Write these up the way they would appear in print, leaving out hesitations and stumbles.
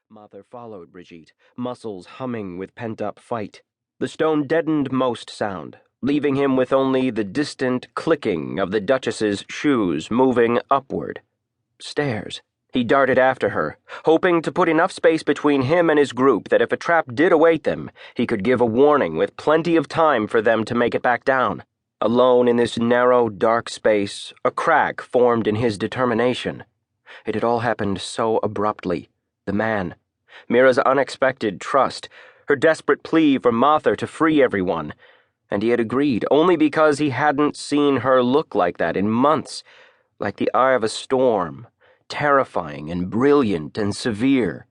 Mather followed Brigitte, muscles humming with pent-up fight. The stone deadened most sound, leaving him with only the distant clicking of the Duchess's shoes moving upward. Stairs. He darted after her, hoping to put enough space between him and his group that if a trap did await them, he could give a warning with plenty of time for them to make it back down. Alone in this narrow, dark space, a crack formed in his determination. It had all happened so abruptly. The man, Meira's unexpected trust, her desperate plea for Mather to free everyone, and he had agreed only because he hadn't seen her look like that in months, like the eye of a storm, terrifying and brilliant and severe.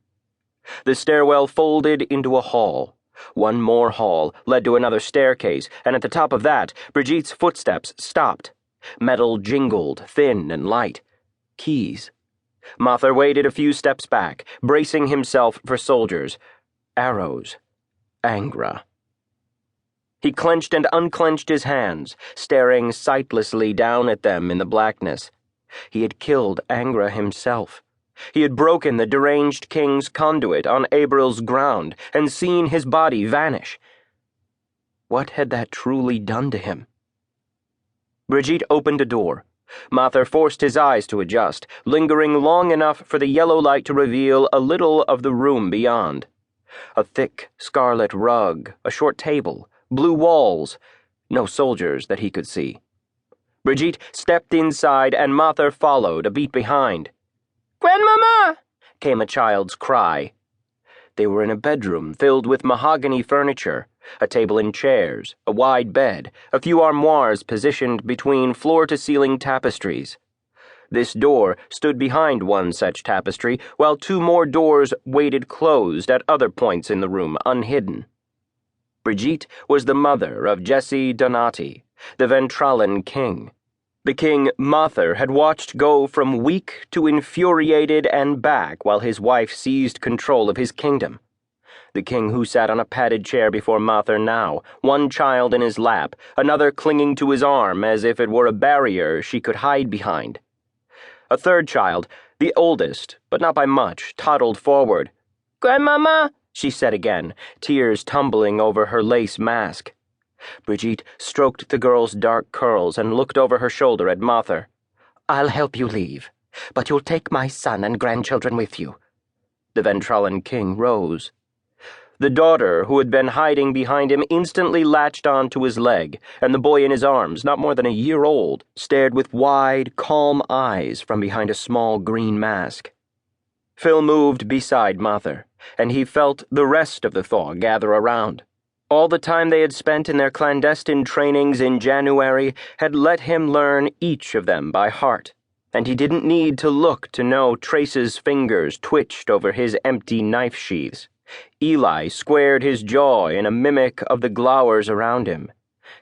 The stairwell folded into a hall. One more hall led to another staircase, and at the top of that, Brigitte's footsteps stopped. Metal jingled, thin and light. Keys. Mather waited a few steps back, bracing himself for soldiers. Arrows. Angra. He clenched and unclenched his hands, staring sightlessly down at them in the blackness. He had killed Angra himself. He had broken the deranged king's conduit on Abril's ground and seen his body vanish. What had that truly done to him? Brigitte opened a door. Mather forced his eyes to adjust, lingering long enough for the yellow light to reveal a little of the room beyond. A thick scarlet rug, a short table, blue walls, no soldiers that he could see. Brigitte stepped inside and Mather followed, a beat behind. "Grandmama!" came a child's cry. They were in a bedroom filled with mahogany furniture, a table and chairs, a wide bed, a few armoires positioned between floor-to-ceiling tapestries. This door stood behind one such tapestry, while two more doors waited closed at other points in the room, unhidden. Brigitte was the mother of Jesse Donati, the Ventrallen king. The king Mather had watched go from weak to infuriated and back while his wife seized control of his kingdom. The king who sat on a padded chair before Mather now, one child in his lap, another clinging to his arm as if it were a barrier she could hide behind. A third child, the oldest, but not by much, toddled forward. "Grandmama," she said again, tears tumbling over her lace mask. Brigitte stroked the girl's dark curls and looked over her shoulder at Mather. "I'll help you leave, but you'll take my son and grandchildren with you." The Ventrallen king rose. The daughter, who had been hiding behind him, instantly latched onto his leg, and the boy in his arms, not more than a year old, stared with wide, calm eyes from behind a small green mask. Phil moved beside Mather, and he felt the rest of the thaw gather around. All the time they had spent in their clandestine trainings in January had let him learn each of them by heart, and he didn't need to look to know Trace's fingers twitched over his empty knife sheaths. Eli squared his jaw in a mimic of the glowers around him.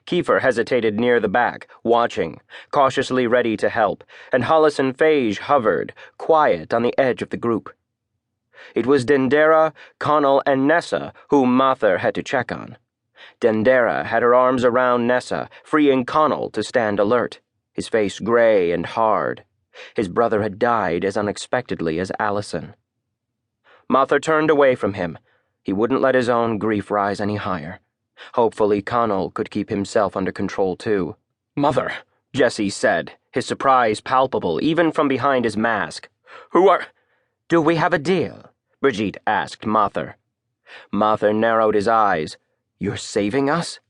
Kiefer hesitated near the back, watching, cautiously ready to help, and Hollis and Phage hovered, quiet on the edge of the group. It was Dendera, Connell, and Nessa whom Mather had to check on. Dendera had her arms around Nessa, freeing Connell to stand alert, his face gray and hard. His brother had died as unexpectedly as Allison. Mather turned away from him. He wouldn't let his own grief rise any higher. Hopefully Connell could keep himself under control too. "Mother," Jesse said, his surprise palpable even from behind his mask. "Who are—" "Do we have a deal?" Brigitte asked Mather. Mather narrowed his eyes. "You're saving us?"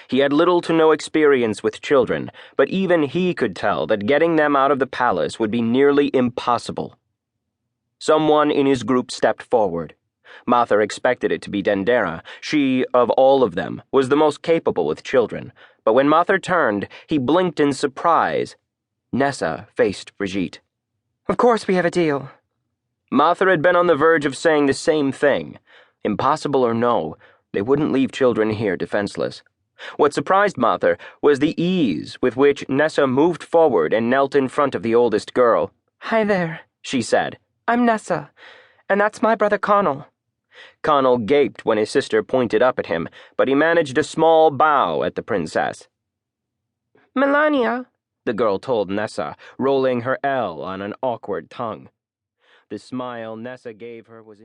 He had little to no experience with children, but even he could tell that getting them out of the palace would be nearly impossible. Someone in his group stepped forward. Mather expected it to be Dendera. She, of all of them, was the most capable with children, but when Mather turned, he blinked in surprise. Nessa faced Brigitte. "Of course we have a deal." Mather had been on the verge of saying the same thing. Impossible or no, they wouldn't leave children here defenseless. What surprised Mather was the ease with which Nessa moved forward and knelt in front of the oldest girl. "Hi there," she said. "I'm Nessa, and that's my brother Connell." Connell gaped when his sister pointed up at him, but he managed a small bow at the princess. "Melania," the girl told Nessa, rolling her L on an awkward tongue. The smile Nessa gave her was